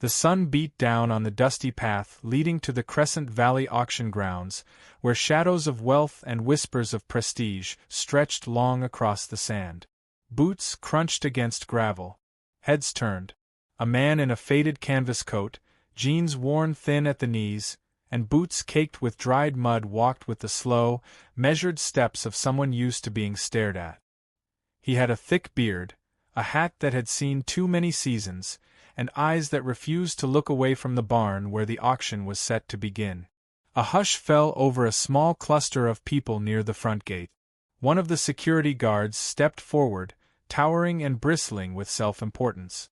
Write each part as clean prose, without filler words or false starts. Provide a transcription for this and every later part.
The sun beat down on the dusty path leading to the Crescent Valley auction grounds, where shadows of wealth and whispers of prestige stretched long across the sand. Boots crunched against gravel. Heads turned. A man in a faded canvas coat, jeans worn thin at the knees, and boots caked with dried mud walked with the slow, measured steps of someone used to being stared at. He had a thick beard, a hat that had seen too many seasons, and eyes that refused to look away from the barn where the auction was set to begin. A hush fell over a small cluster of people near the front gate. One of the security guards stepped forward, towering and bristling with self-importance.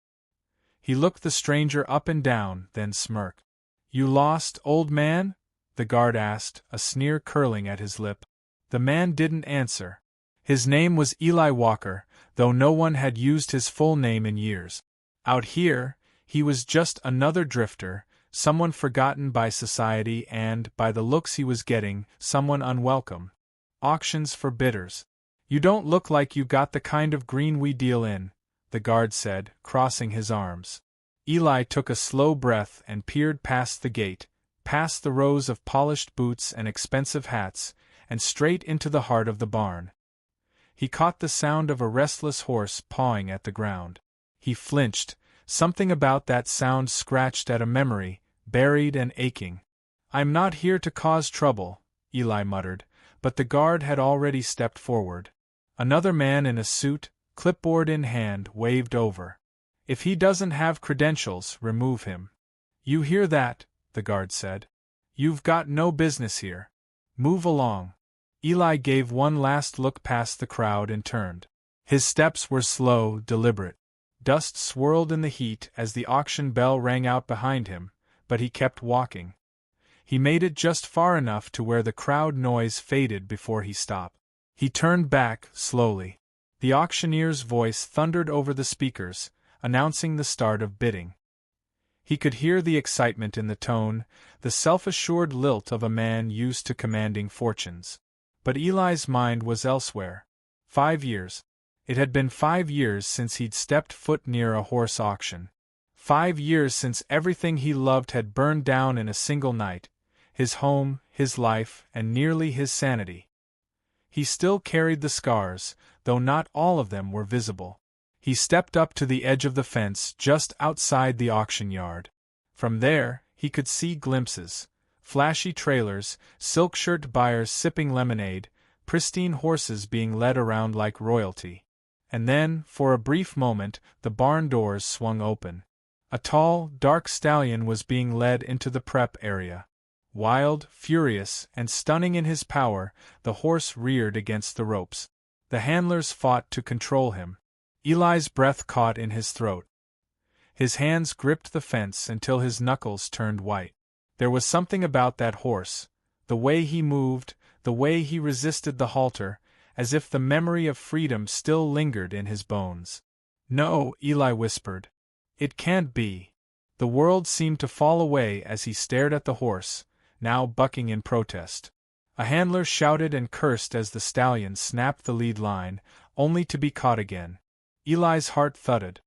He looked the stranger up and down, then smirked. "You lost, old man?" the guard asked, a sneer curling at his lip. The man didn't answer. His name was Eli Walker, though no one had used his full name in years. Out here, he was just another drifter, someone forgotten by society and, by the looks he was getting, someone unwelcome. Auctions for bidders. "You don't look like you got the kind of green we deal in," the guard said, crossing his arms. Eli took a slow breath and peered past the gate, past the rows of polished boots and expensive hats, and straight into the heart of the barn. He caught the sound of a restless horse pawing at the ground. He flinched. Something about that sound scratched at a memory, buried and aching. "I'm not here to cause trouble," Eli muttered, but the guard had already stepped forward. Another man in a suit, clipboard in hand, waved over. "If he doesn't have credentials, remove him." "You hear that?" the guard said. "You've got no business here. Move along." Eli gave one last look past the crowd and turned. His steps were slow, deliberate. Dust swirled in the heat as the auction bell rang out behind him, but he kept walking. He made it just far enough to where the crowd noise faded before he stopped. He turned back, slowly. The auctioneer's voice thundered over the speakers, announcing the start of bidding. He could hear the excitement in the tone, the self-assured lilt of a man used to commanding fortunes. But Eli's mind was elsewhere. 5 years. It had been 5 years since he'd stepped foot near a horse auction. 5 years since everything he loved had burned down in a single night, his home, his life, and nearly his sanity. He still carried the scars, though not all of them were visible. He stepped up to the edge of the fence just outside the auction yard. From there, he could see glimpses. Flashy trailers, silk-shirt buyers sipping lemonade, pristine horses being led around like royalty. And then, for a brief moment, the barn doors swung open. A tall, dark stallion was being led into the prep area. Wild, furious, and stunning in his power, the horse reared against the ropes. The handlers fought to control him. Eli's breath caught in his throat. His hands gripped the fence until his knuckles turned white. There was something about that horse, the way he moved, the way he resisted the halter, as if the memory of freedom still lingered in his bones. "No," Eli whispered. "It can't be." The world seemed to fall away as he stared at the horse, now bucking in protest. A handler shouted and cursed as the stallion snapped the lead line, only to be caught again. Eli's heart thudded.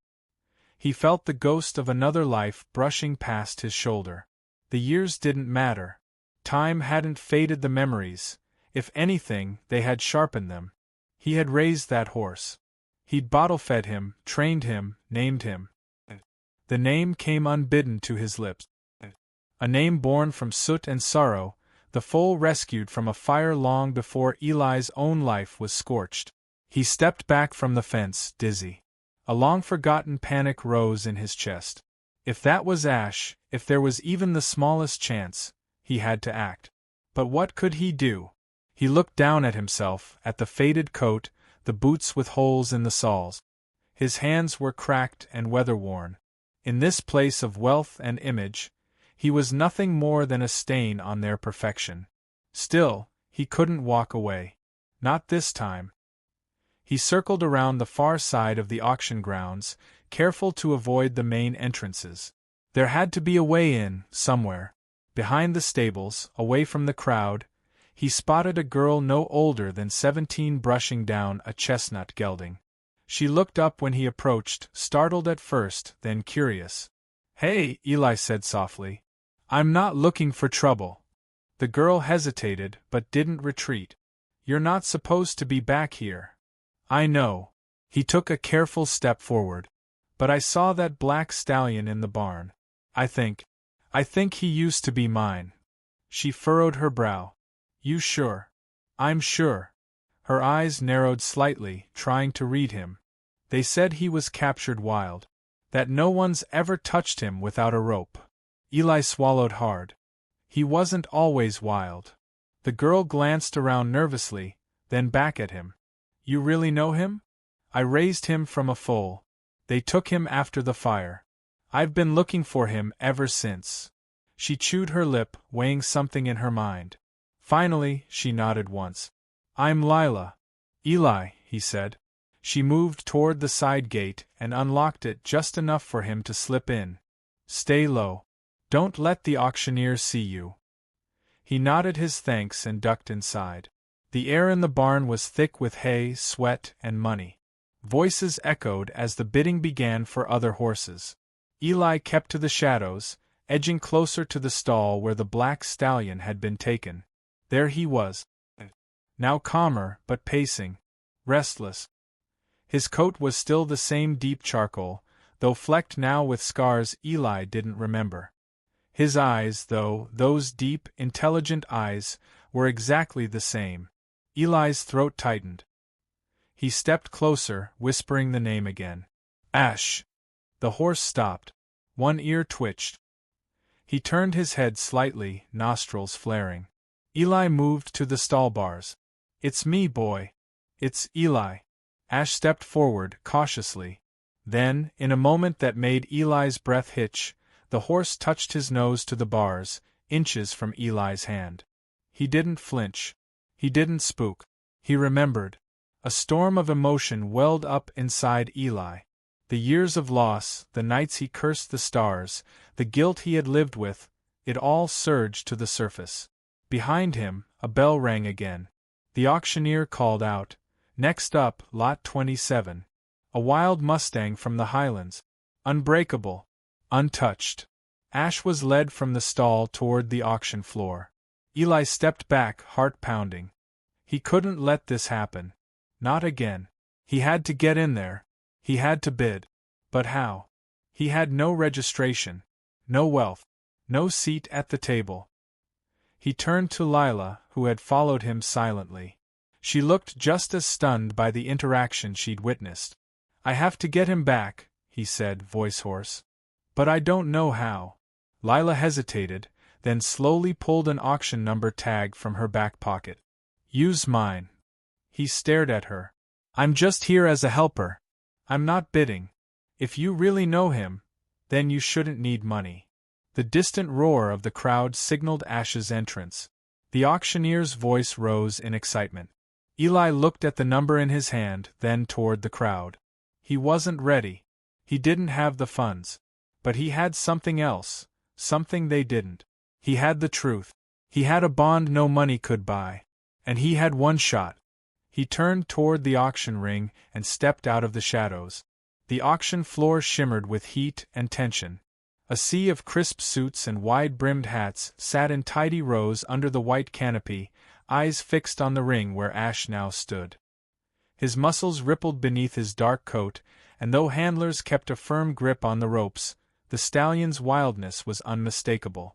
He felt the ghost of another life brushing past his shoulder. The years didn't matter. Time hadn't faded the memories. If anything, they had sharpened them. He had raised that horse. He'd bottle-fed him, trained him, named him. The name came unbidden to his lips. A name born from soot and sorrow, the foal rescued from a fire long before Eli's own life was scorched. He stepped back from the fence, dizzy. A long-forgotten panic rose in his chest. If that was Ash, if there was even the smallest chance, he had to act. But what could he do? He looked down at himself, at the faded coat, the boots with holes in the soles. His hands were cracked and weather-worn. In this place of wealth and image, he was nothing more than a stain on their perfection. Still, he couldn't walk away. Not this time. He circled around the far side of the auction grounds, careful to avoid the main entrances. There had to be a way in, somewhere. Behind the stables, away from the crowd, he spotted a girl no older than 17 brushing down a chestnut gelding. She looked up when he approached, startled at first, then curious. Hey, Eli said softly. I'm not looking for trouble. The girl hesitated but didn't retreat. You're not supposed to be back here. I know. He took a careful step forward. But I saw that black stallion in the barn. I think he used to be mine. She furrowed her brow. You sure? I'm sure. Her eyes narrowed slightly, trying to read him. They said he was captured wild. That no one's ever touched him without a rope. Eli swallowed hard. He wasn't always wild. The girl glanced around nervously, then back at him. You really know him? I raised him from a foal. They took him after the fire. I've been looking for him ever since. She chewed her lip, weighing something in her mind. Finally, she nodded once. I'm Lila. Eli, he said. She moved toward the side gate and unlocked it just enough for him to slip in. Stay low. Don't let the auctioneer see you. He nodded his thanks and ducked inside. The air in the barn was thick with hay, sweat, and money. Voices echoed as the bidding began for other horses. Eli kept to the shadows, edging closer to the stall where the black stallion had been taken. There he was. Now calmer, but pacing. Restless. His coat was still the same deep charcoal, though flecked now with scars Eli didn't remember. His eyes, though, those deep, intelligent eyes, were exactly the same. Eli's throat tightened. He stepped closer, whispering the name again. Ash. The horse stopped. One ear twitched. He turned his head slightly, nostrils flaring. Eli moved to the stall bars. It's me, boy. It's Eli. Ash stepped forward, cautiously. Then, in a moment that made Eli's breath hitch, the horse touched his nose to the bars, inches from Eli's hand. He didn't flinch. He didn't spook. He remembered. A storm of emotion welled up inside Eli. The years of loss, the nights he cursed the stars, the guilt he had lived with, it all surged to the surface. Behind him, a bell rang again. The auctioneer called out, Next up, lot 27. A wild Mustang from the Highlands. Unbreakable. Untouched. Ash was led from the stall toward the auction floor. Eli stepped back, heart pounding. He couldn't let this happen. Not again. He had to get in there. He had to bid. But how? He had no registration. No wealth. No seat at the table. He turned to Lila, who had followed him silently. She looked just as stunned by the interaction she'd witnessed. I have to get him back, he said, voice hoarse. But I don't know how. Lila hesitated, then slowly pulled an auction number tag from her back pocket. Use mine. He stared at her. I'm just here as a helper. I'm not bidding. If you really know him, then you shouldn't need money. The distant roar of the crowd signaled Ash's entrance. The auctioneer's voice rose in excitement. Eli looked at the number in his hand, then toward the crowd. He wasn't ready. He didn't have the funds. But he had something else, something they didn't. He had the truth. He had a bond no money could buy. And he had one shot. He turned toward the auction ring and stepped out of the shadows. The auction floor shimmered with heat and tension. A sea of crisp suits and wide-brimmed hats sat in tidy rows under the white canopy, eyes fixed on the ring where Ash now stood. His muscles rippled beneath his dark coat, and though handlers kept a firm grip on the ropes, the stallion's wildness was unmistakable.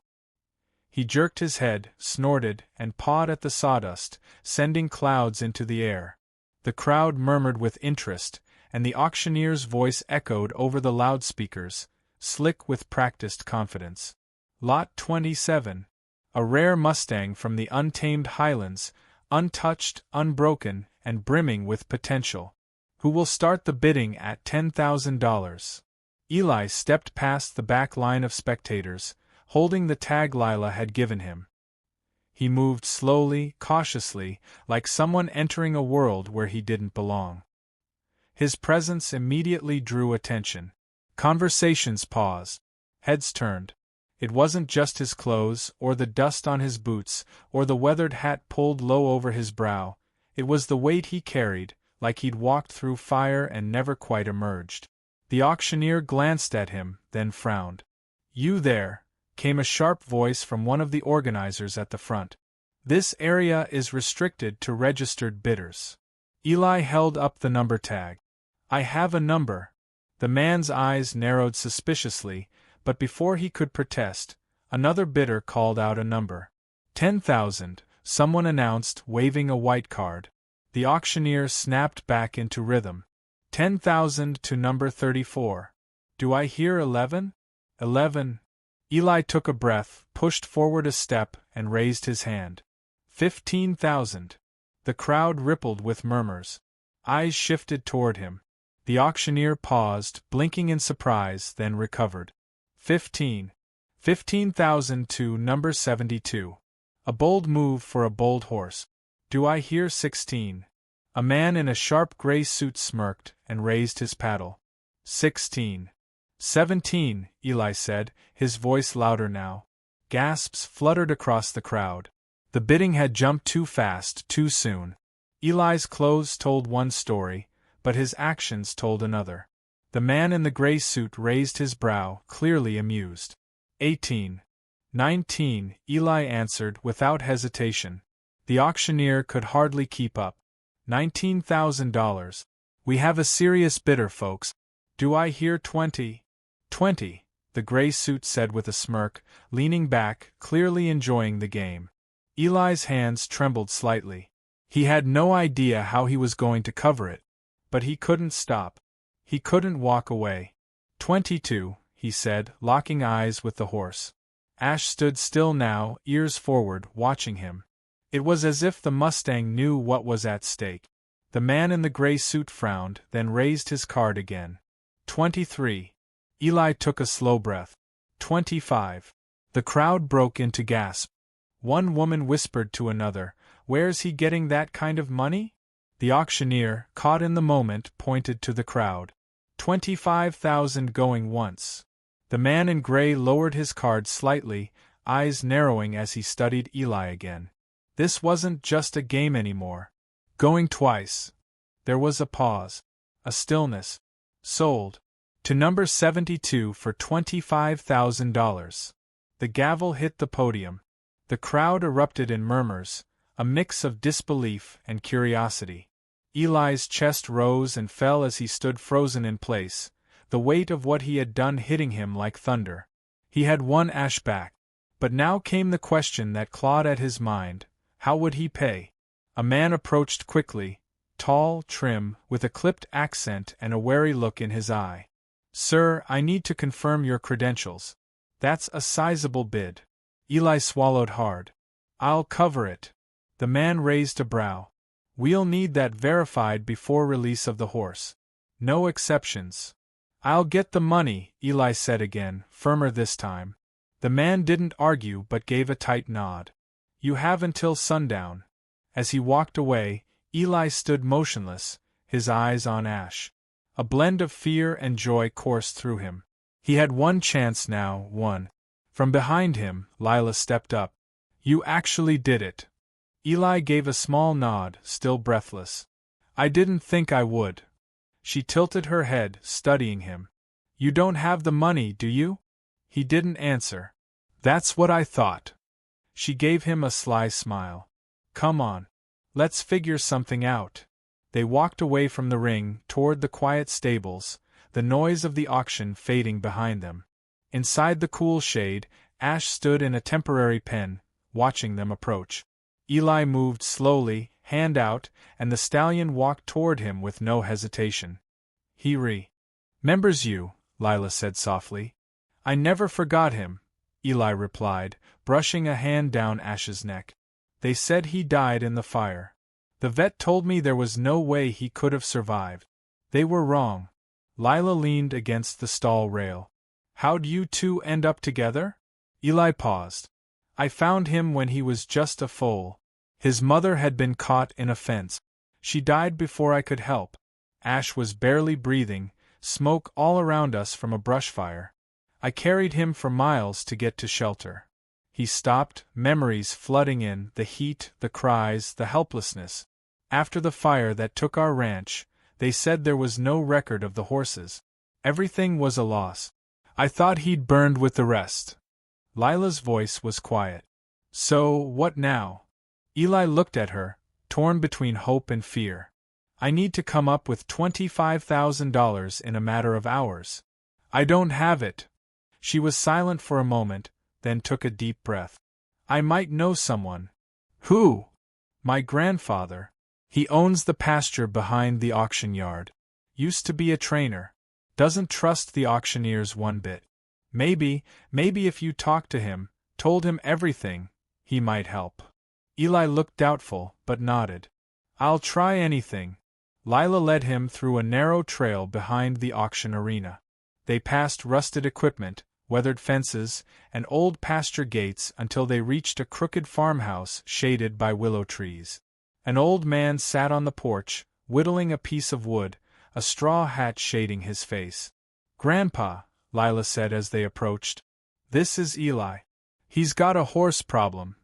He jerked his head, snorted, and pawed at the sawdust, sending clouds into the air. The crowd murmured with interest, and the auctioneer's voice echoed over the loudspeakers, slick with practiced confidence. Lot 27. A rare Mustang from the untamed highlands, untouched, unbroken, and brimming with potential. Who will start the bidding at $10,000? Eli stepped past the back line of spectators, holding the tag Lila had given him. He moved slowly, cautiously, like someone entering a world where he didn't belong. His presence immediately drew attention. Conversations paused. Heads turned. It wasn't just his clothes, or the dust on his boots, or the weathered hat pulled low over his brow. It was the weight he carried, like he'd walked through fire and never quite emerged. The auctioneer glanced at him, then frowned. "You there," came a sharp voice from one of the organizers at the front. "This area is restricted to registered bidders." Eli held up the number tag. "I have a number." The man's eyes narrowed suspiciously, but before he could protest, another bidder called out a number. 10,000, someone announced, waving a white card. The auctioneer snapped back into rhythm. 10,000 to number 34. "Do I hear 11? 11. Eli took a breath, pushed forward a step, and raised his hand. 15,000. The crowd rippled with murmurs. Eyes shifted toward him. The auctioneer paused, blinking in surprise, then recovered. 15. 15,000 to number 72. A bold move for a bold horse. "Do I hear 16? A man in a sharp gray suit smirked and raised his paddle. 16. 17, Eli said, his voice louder now. Gasps fluttered across the crowd. The bidding had jumped too fast, too soon. Eli's clothes told one story, but his actions told another. The man in the gray suit raised his brow, clearly amused. 18. 19, Eli answered without hesitation. The auctioneer could hardly keep up. $19,000. We have a serious bidder, folks. Do I hear 20? 20, the gray suit said with a smirk, leaning back, clearly enjoying the game. Eli's hands trembled slightly. He had no idea how he was going to cover it. But he couldn't stop. He couldn't walk away. 22, he said, locking eyes with the horse. Ash stood still now, ears forward, watching him. It was as if the Mustang knew what was at stake. The man in the gray suit frowned, then raised his card again. 23. Eli took a slow breath. 25. The crowd broke into gasps. One woman whispered to another, "Where's he getting that kind of money?" The auctioneer, caught in the moment, pointed to the crowd. 25,000 going once. The man in gray lowered his card slightly, eyes narrowing as he studied Eli again. This wasn't just a game anymore. Going twice. There was a pause. A stillness. Sold. To number 72 for $25,000. The gavel hit the podium. The crowd erupted in murmurs, a mix of disbelief and curiosity. Eli's chest rose and fell as he stood frozen in place, the weight of what he had done hitting him like thunder. He had won Ash back. But now came the question that clawed at his mind: how would he pay? A man approached quickly, tall, trim, with a clipped accent and a wary look in his eye. "Sir, I need to confirm your credentials. That's a sizable bid." Eli swallowed hard. "I'll cover it." The man raised a brow. "We'll need that verified before release of the horse. No exceptions." "I'll get the money," Eli said again, firmer this time. The man didn't argue but gave a tight nod. "You have until sundown." As he walked away, Eli stood motionless, his eyes on Ash. A blend of fear and joy coursed through him. He had one chance now, one. From behind him, Lila stepped up. "You actually did it." Eli gave a small nod, still breathless. "I didn't think I would." She tilted her head, studying him. "You don't have the money, do you?" He didn't answer. "That's what I thought." She gave him a sly smile. "Come on. Let's figure something out." They walked away from the ring, toward the quiet stables, the noise of the auction fading behind them. Inside the cool shade, Ash stood in a temporary pen, watching them approach. Eli moved slowly, hand out, and the stallion walked toward him with no hesitation. "He remembers you," Lila said softly. "I never forgot him," Eli replied, brushing a hand down Ash's neck. "They said he died in the fire. The vet told me there was no way he could have survived. They were wrong." Lila leaned against the stall rail. "How'd you two end up together?" Eli paused. "I found him when he was just a foal. His mother had been caught in a fence. She died before I could help." Ash was barely breathing, smoke all around us from a brush fire. "I carried him for miles to get to shelter." He stopped, memories flooding in, the heat, the cries, the helplessness. "After the fire that took our ranch, they said there was no record of the horses. Everything was a loss. I thought he'd burned with the rest. Lila's voice was quiet. So, what now? Eli looked at her, torn between hope and fear. I need to come up with $25,000 in a matter of hours. I don't have it. She was silent for a moment, then took a deep breath. I might know someone. Who? My grandfather. He owns the pasture behind the auction yard. Used to be a trainer. Doesn't trust the auctioneers one bit. Maybe if you talked to him, told him everything, he might help. Eli looked doubtful, but nodded. I'll try anything. Lila led him through a narrow trail behind the auction arena. They passed rusted equipment, weathered fences, and old pasture gates until they reached a crooked farmhouse shaded by willow trees. An old man sat on the porch, whittling a piece of wood, a straw hat shading his face. Grandpa, Lila said as they approached. This is Eli. He's got a horse problem.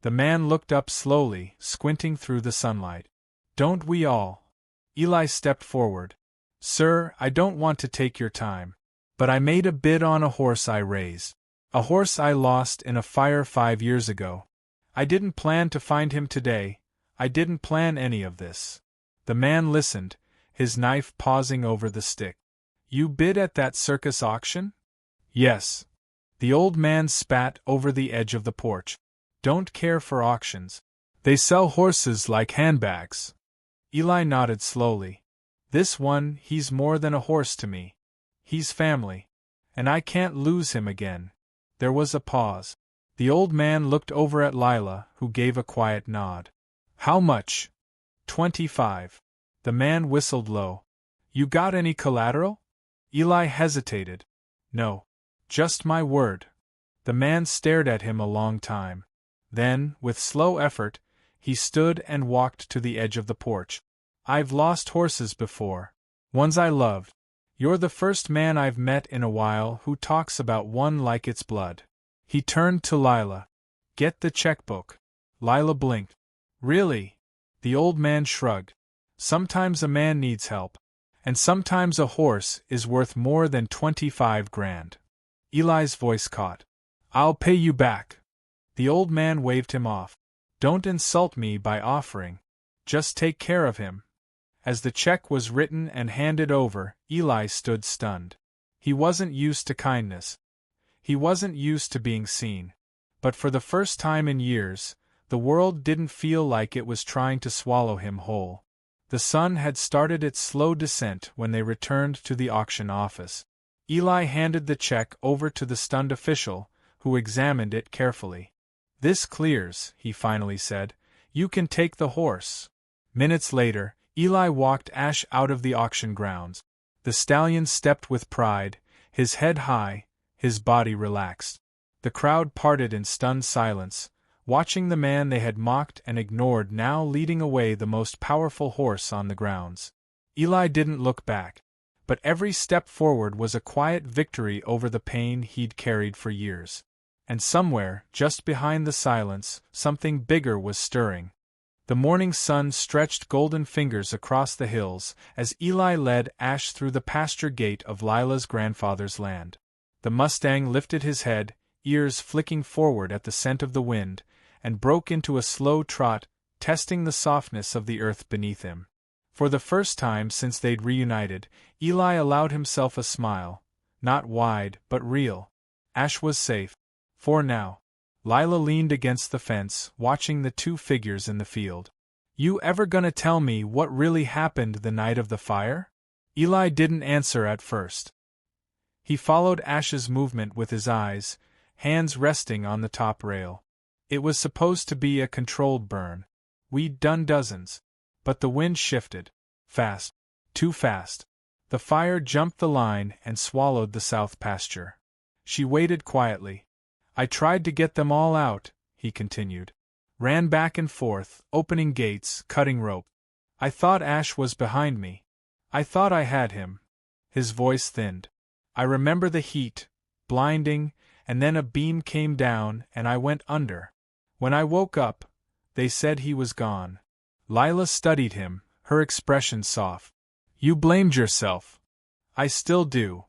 The man looked up slowly, squinting through the sunlight. Don't we all? Eli stepped forward. Sir, I don't want to take your time. But I made a bid on a horse I raised. A horse I lost in a fire 5 years ago. I didn't plan to find him today. I didn't plan any of this. The man listened, his knife pausing over the stick. You bid at that circus auction? Yes. The old man spat over the edge of the porch. Don't care for auctions. They sell horses like handbags. Eli nodded slowly. This one, he's more than a horse to me. He's family. And I can't lose him again. There was a pause. The old man looked over at Lila, who gave a quiet nod. How much? 25. The man whistled low. You got any collateral? Eli hesitated. No. Just my word. The man stared at him a long time. Then, with slow effort, he stood and walked to the edge of the porch. I've lost horses before. Ones I loved. You're the first man I've met in a while who talks about one like it's blood. He turned to Lila. Get the checkbook. Lila blinked. Really? The old man shrugged. Sometimes a man needs help. And sometimes a horse is worth more than 25 grand. Eli's voice caught. I'll pay you back. The old man waved him off. Don't insult me by offering. Just take care of him. As the check was written and handed over, Eli stood stunned. He wasn't used to kindness. He wasn't used to being seen. But for the first time in years, the world didn't feel like it was trying to swallow him whole. The sun had started its slow descent when they returned to the auction office. Eli handed the check over to the stunned official, who examined it carefully. This clears, he finally said. You can take the horse. Minutes later, Eli walked Ash out of the auction grounds. The stallion stepped with pride, his head high, his body relaxed. The crowd parted in stunned silence, watching the man they had mocked and ignored now leading away the most powerful horse on the grounds. Eli didn't look back, but every step forward was a quiet victory over the pain he'd carried for years. And somewhere, just behind the silence, something bigger was stirring. The morning sun stretched golden fingers across the hills as Eli led Ash through the pasture gate of Lila's grandfather's land. The Mustang lifted his head, ears flicking forward at the scent of the wind, and broke into a slow trot, testing the softness of the earth beneath him. For the first time since they'd reunited, Eli allowed himself a smile, not wide but real. Ash was safe. For now. Lila leaned against the fence, watching the two figures in the field. You ever gonna tell me what really happened the night of the fire? Eli didn't answer at first. He followed Ash's movement with his eyes, hands resting on the top rail. It was supposed to be a controlled burn. We'd done dozens. But the wind shifted. Fast. Too fast. The fire jumped the line and swallowed the south pasture. She waited quietly. I tried to get them all out, he continued. Ran back and forth, opening gates, cutting rope. I thought Ash was behind me. I thought I had him. His voice thinned. I remember the heat, blinding, and then a beam came down and I went under. When I woke up, they said he was gone. Lila studied him, her expression soft. You blamed yourself. I still do.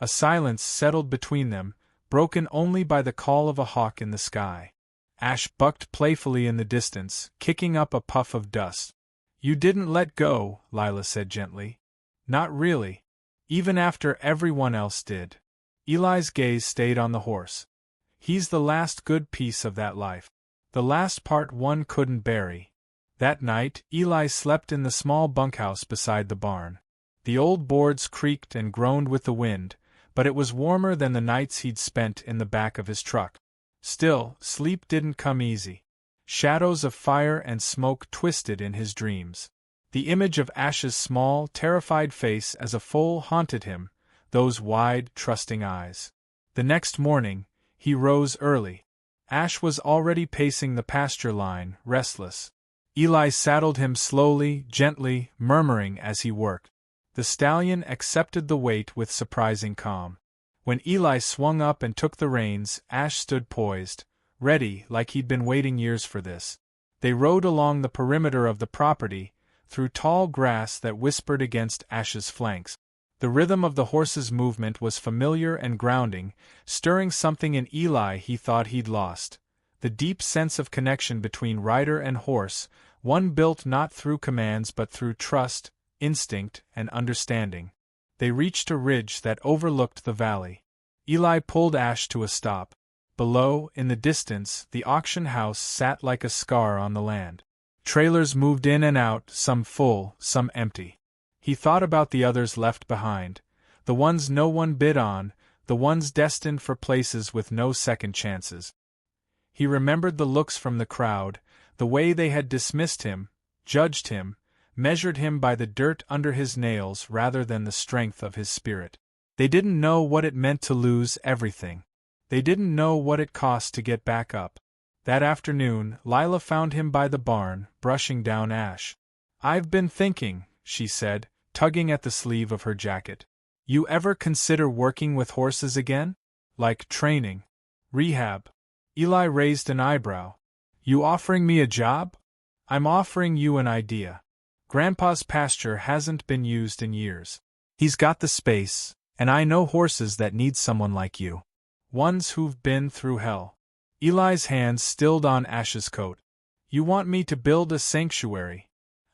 A silence settled between them, broken only by the call of a hawk in the sky. Ash bucked playfully in the distance, kicking up a puff of dust. "You didn't let go," Lila said gently. "Not really. Even after everyone else did." Eli's gaze stayed on the horse. "He's the last good piece of that life. The last part one couldn't bury." That night, Eli slept in the small bunkhouse beside the barn. The old boards creaked and groaned with the wind, but it was warmer than the nights he'd spent in the back of his truck. Still, sleep didn't come easy. Shadows of fire and smoke twisted in his dreams. The image of Ash's small, terrified face as a foal haunted him, those wide, trusting eyes. The next morning, he rose early. Ash was already pacing the pasture line, restless. Eli saddled him slowly, gently, murmuring as he worked. The stallion accepted the weight with surprising calm. When Eli swung up and took the reins, Ash stood poised, ready, like he'd been waiting years for this. They rode along the perimeter of the property, through tall grass that whispered against Ash's flanks. The rhythm of the horse's movement was familiar and grounding, stirring something in Eli he thought he'd lost. The deep sense of connection between rider and horse, one built not through commands but through trust, instinct, and understanding. They reached a ridge that overlooked the valley. Eli pulled Ash to a stop. Below, in the distance, the auction house sat like a scar on the land. Trailers moved in and out, some full, some empty. He thought about the others left behind, the ones no one bid on, the ones destined for places with no second chances. He remembered the looks from the crowd, the way they had dismissed him, judged him, measured him by the dirt under his nails rather than the strength of his spirit. They didn't know what it meant to lose everything. They didn't know what it cost to get back up. That afternoon, Lila found him by the barn, brushing down Ash. "I've been thinking," she said, tugging at the sleeve of her jacket. "You ever consider working with horses again? Like training? Rehab?" Eli raised an eyebrow. "You offering me a job?" "I'm offering you an idea. Grandpa's pasture hasn't been used in years. He's got the space, and I know horses that need someone like you. Ones who've been through hell." Eli's hands stilled on Ash's coat. "You want me to build a sanctuary.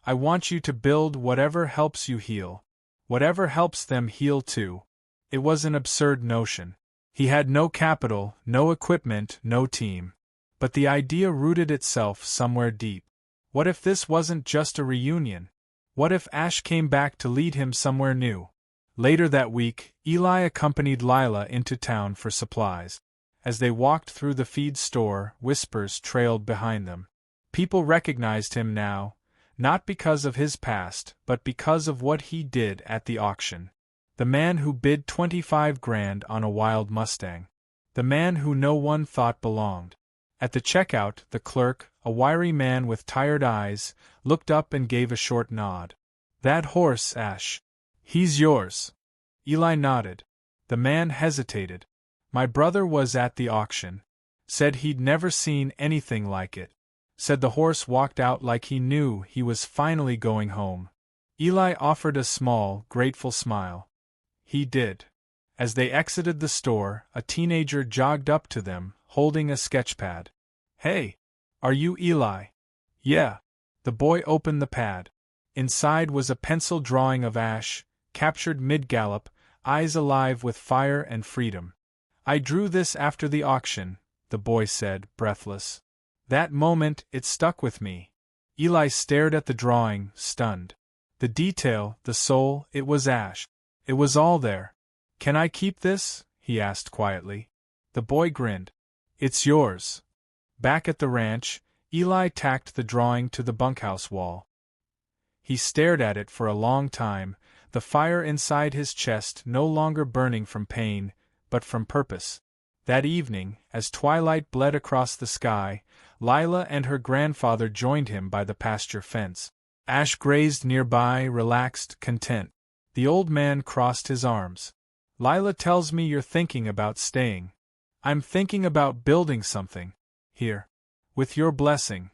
I want you to build whatever helps you heal. Whatever helps them heal too." It was an absurd notion. He had no capital, no equipment, no team. But the idea rooted itself somewhere deep. What if this wasn't just a reunion? What if Ash came back to lead him somewhere new? Later that week, Eli accompanied Lila into town for supplies. As they walked through the feed store, whispers trailed behind them. People recognized him now, not because of his past, but because of what he did at the auction. The man who bid 25 grand on a wild Mustang. The man who no one thought belonged. At the checkout, the clerk, a wiry man with tired eyes, looked up and gave a short nod. "That horse, Ash. He's yours." Eli nodded. The man hesitated. "My brother was at the auction. Said he'd never seen anything like it. Said the horse walked out like he knew he was finally going home." Eli offered a small, grateful smile. He did. As they exited the store, a teenager jogged up to them, holding a sketchpad. "Hey! Are you Eli?" "Yeah." The boy opened the pad. Inside was a pencil drawing of Ash, captured mid-gallop, eyes alive with fire and freedom. "I drew this after the auction," the boy said, breathless. "That moment, it stuck with me." Eli stared at the drawing, stunned. The detail, the soul, it was Ash. It was all there. "Can I keep this?" he asked quietly. The boy grinned. "It's yours." Back at the ranch, Eli tacked the drawing to the bunkhouse wall. He stared at it for a long time, the fire inside his chest no longer burning from pain, but from purpose. That evening, as twilight bled across the sky, Lila and her grandfather joined him by the pasture fence. Ash grazed nearby, relaxed, content. The old man crossed his arms. "Lila tells me you're thinking about staying." "I'm thinking about building something. Here. With your blessing."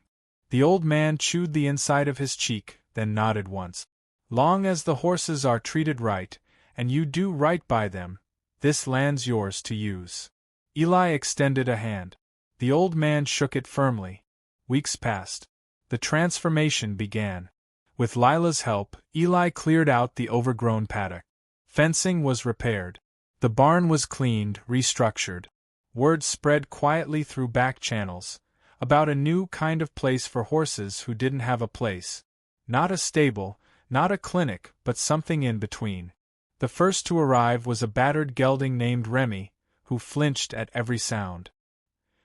The old man chewed the inside of his cheek, then nodded once. "Long as the horses are treated right, and you do right by them, This land's yours to use." Eli extended a hand. The old man shook it firmly. Weeks passed. The transformation began. With Lila's help, Eli cleared out the overgrown paddock. Fencing was repaired. The barn was cleaned, restructured. Word spread quietly through back channels about a new kind of place for horses who didn't have a place. Not a stable, not a clinic, but something in between. The first to arrive was a battered gelding named Remy, who flinched at every sound.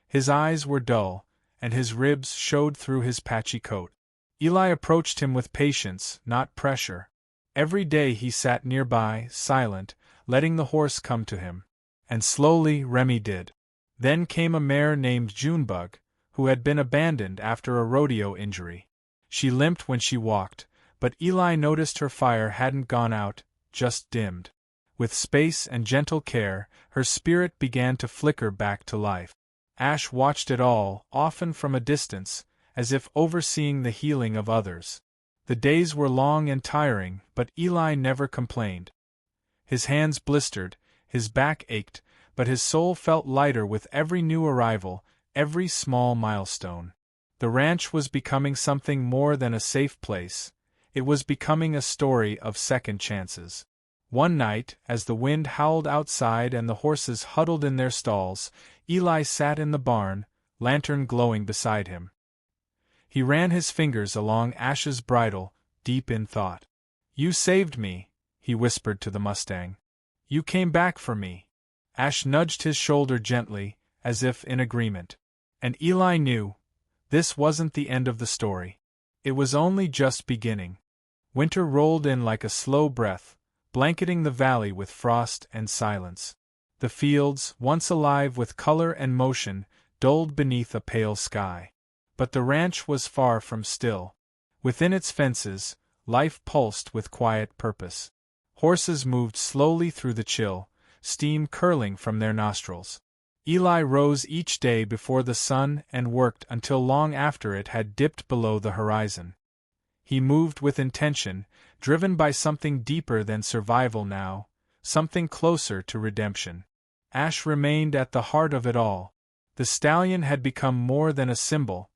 His eyes were dull, and his ribs showed through his patchy coat. Eli approached him with patience, not pressure. Every day he sat nearby, silent, letting the horse come to him. And slowly Remy did. Then came a mare named Junebug, who had been abandoned after a rodeo injury. She limped when she walked, but Eli noticed her fire hadn't gone out, just dimmed. With space and gentle care, her spirit began to flicker back to life. Ash watched it all, often from a distance, as if overseeing the healing of others. The days were long and tiring, but Eli never complained. His hands blistered, his back ached, but his soul felt lighter with every new arrival, every small milestone. The ranch was becoming something more than a safe place. It was becoming a story of second chances. One night, as the wind howled outside and the horses huddled in their stalls, Eli sat in the barn, lantern glowing beside him. He ran his fingers along Ash's bridle, deep in thought. "You saved me," he whispered to the Mustang. "You came back for me." Ash nudged his shoulder gently, as if in agreement. And Eli knew. This wasn't the end of the story. It was only just beginning. Winter rolled in like a slow breath, blanketing the valley with frost and silence. The fields, once alive with color and motion, dulled beneath a pale sky. But the ranch was far from still. Within its fences, life pulsed with quiet purpose. Horses moved slowly through the chill, steam curling from their nostrils. Eli rose each day before the sun and worked until long after it had dipped below the horizon. He moved with intention, driven by something deeper than survival now, something closer to redemption. Ash remained at the heart of it all. The stallion had become more than a symbol.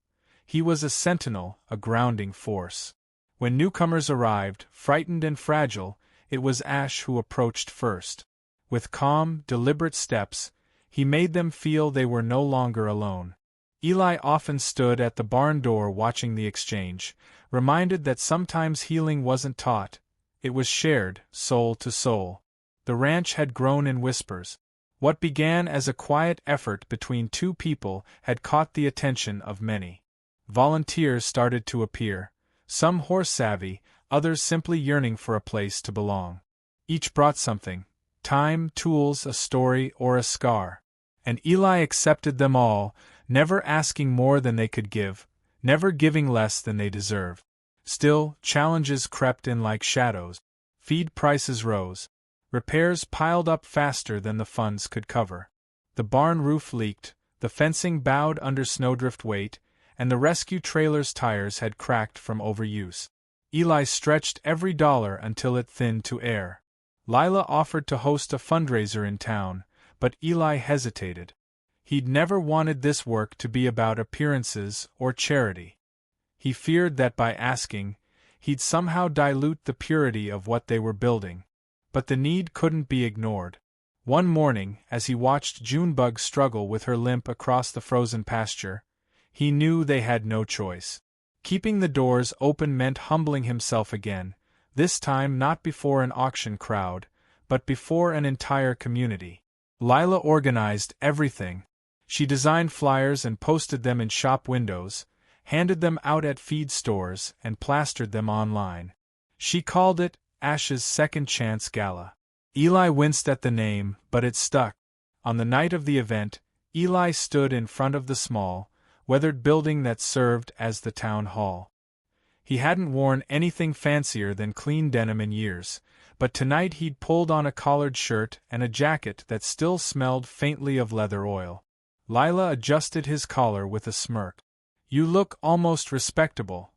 He was a sentinel, a grounding force. When newcomers arrived, frightened and fragile, it was Ash who approached first. With calm, deliberate steps, he made them feel they were no longer alone. Eli often stood at the barn door watching the exchange, reminded that sometimes healing wasn't taught, it was shared, soul to soul. The ranch had grown in whispers. What began as a quiet effort between two people had caught the attention of many. Volunteers started to appear, some horse-savvy, others simply yearning for a place to belong. Each brought something: time, tools, a story, or a scar. And Eli accepted them all, never asking more than they could give, never giving less than they deserved. Still, challenges crept in like shadows. Feed prices rose. Repairs piled up faster than the funds could cover. The barn roof leaked, the fencing bowed under snowdrift weight, and the rescue trailer's tires had cracked from overuse. Eli stretched every dollar until it thinned to air. Lila offered to host a fundraiser in town, but Eli hesitated. He'd never wanted this work to be about appearances or charity. He feared that by asking, he'd somehow dilute the purity of what they were building. But the need couldn't be ignored. One morning, as he watched Junebug struggle with her limp across the frozen pasture, he knew they had no choice. Keeping the doors open meant humbling himself again, this time not before an auction crowd, but before an entire community. Lila organized everything. She designed flyers and posted them in shop windows, handed them out at feed stores, and plastered them online. She called it Ash's Second Chance Gala. Eli winced at the name, but it stuck. On the night of the event, Eli stood in front of the small, weathered building that served as the town hall. He hadn't worn anything fancier than clean denim in years, but tonight he'd pulled on a collared shirt and a jacket that still smelled faintly of leather oil. Lila adjusted his collar with a smirk. "You look almost respectable."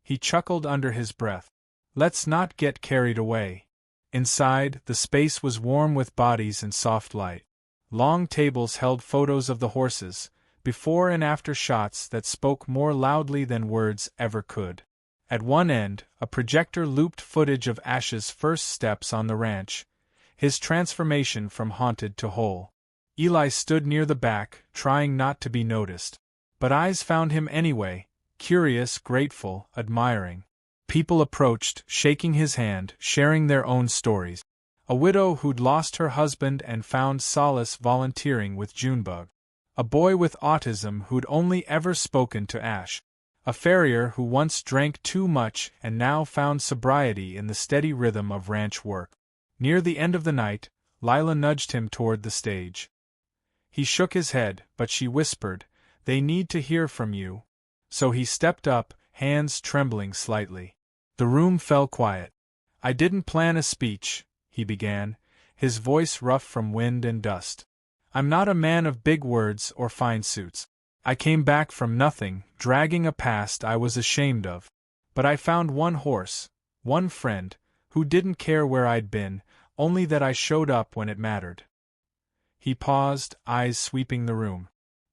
He chuckled under his breath. "Let's not get carried away." Inside, the space was warm with bodies and soft light. Long tables held photos of the horses, before and after shots that spoke more loudly than words ever could. At one end, a projector looped footage of Ash's first steps on the ranch, his transformation from haunted to whole. Eli stood near the back, trying not to be noticed. But eyes found him anyway, curious, grateful, admiring. People approached, shaking his hand, sharing their own stories. A widow who'd lost her husband and found solace volunteering with Junebug. A boy with autism who'd only ever spoken to Ash. A farrier who once drank too much and now found sobriety in the steady rhythm of ranch work. Near the end of the night, Lila nudged him toward the stage. He shook his head, but she whispered, "They need to hear from you." So he stepped up, hands trembling slightly. The room fell quiet. "I didn't plan a speech," he began, his voice rough from wind and dust. "I'm not a man of big words or fine suits. I came back from nothing, dragging a past I was ashamed of. But I found one horse, one friend, who didn't care where I'd been, only that I showed up when it mattered." He paused, eyes sweeping the room.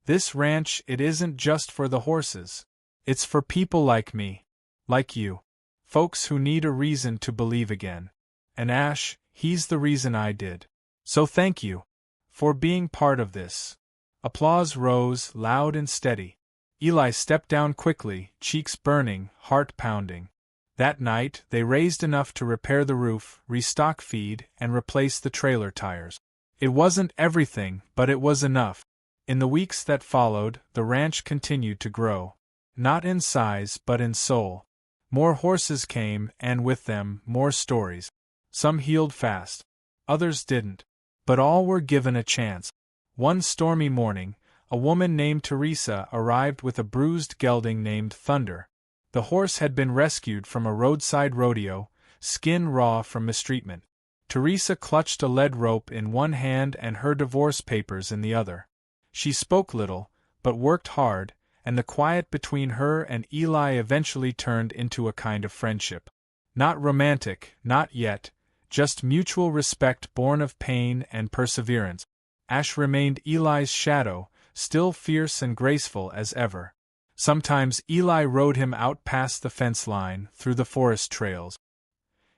"This ranch, it isn't just for the horses. It's for people like me. Like you. Folks who need a reason to believe again. And Ash, he's the reason I did. So thank you. For being part of this." Applause rose, loud and steady. Eli stepped down quickly, cheeks burning, heart pounding. That night, they raised enough to repair the roof, restock feed, and replace the trailer tires. It wasn't everything, but it was enough. In the weeks that followed, the ranch continued to grow. Not in size, but in soul. More horses came, and with them, more stories. Some healed fast. Others didn't. But all were given a chance. One stormy morning, a woman named Teresa arrived with a bruised gelding named Thunder. The horse had been rescued from a roadside rodeo, skin raw from mistreatment. Teresa clutched a lead rope in one hand and her divorce papers in the other. She spoke little, but worked hard, and the quiet between her and Eli eventually turned into a kind of friendship. Not romantic, not yet, just mutual respect born of pain and perseverance. Ash remained Eli's shadow, still fierce and graceful as ever. Sometimes Eli rode him out past the fence line, through the forest trails.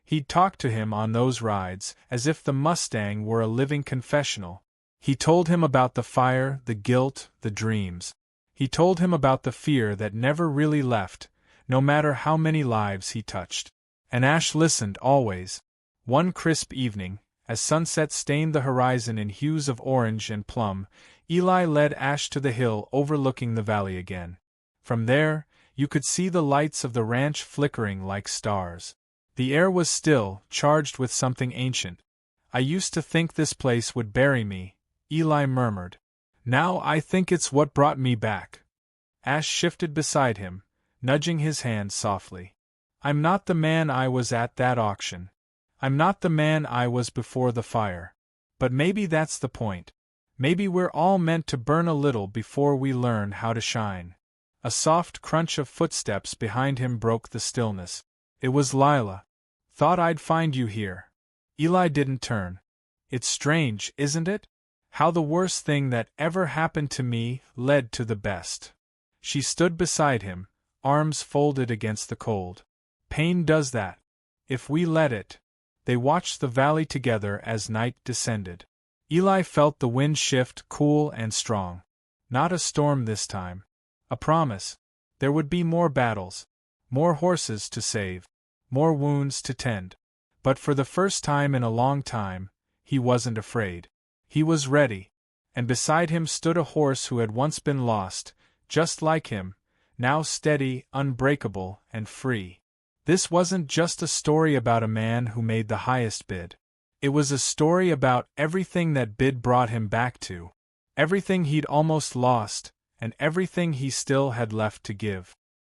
He'd talk to him on those rides, as if the Mustang were a living confessional. He told him about the fire, the guilt, the dreams. He told him about the fear that never really left, no matter how many lives he touched. And Ash listened always. One crisp evening, as sunset stained the horizon in hues of orange and plum, Eli led Ash to the hill overlooking the valley again. From there, you could see the lights of the ranch flickering like stars. The air was still, charged with something ancient. "I used to think this place would bury me," Eli murmured. "Now I think it's what brought me back." Ash shifted beside him, nudging his hand softly. "I'm not the man I was at that auction. I'm not the man I was before the fire. But maybe that's the point. Maybe we're all meant to burn a little before we learn how to shine." A soft crunch of footsteps behind him broke the stillness. It was Lila. "Thought I'd find you here." Eli didn't turn. "It's strange, isn't it? How the worst thing that ever happened to me led to the best." She stood beside him, arms folded against the cold. "Pain does that. If we let it." They watched the valley together as night descended. Eli felt the wind shift, cool and strong. Not a storm this time. A promise. There would be more battles. More horses to save. More wounds to tend. But for the first time in a long time, he wasn't afraid. He was ready. And beside him stood a horse who had once been lost, just like him, now steady, unbreakable, and free. This wasn't just a story about a man who made the highest bid. It was a story about everything that bid brought him back to. Everything he'd almost lost, and everything he still had left to give.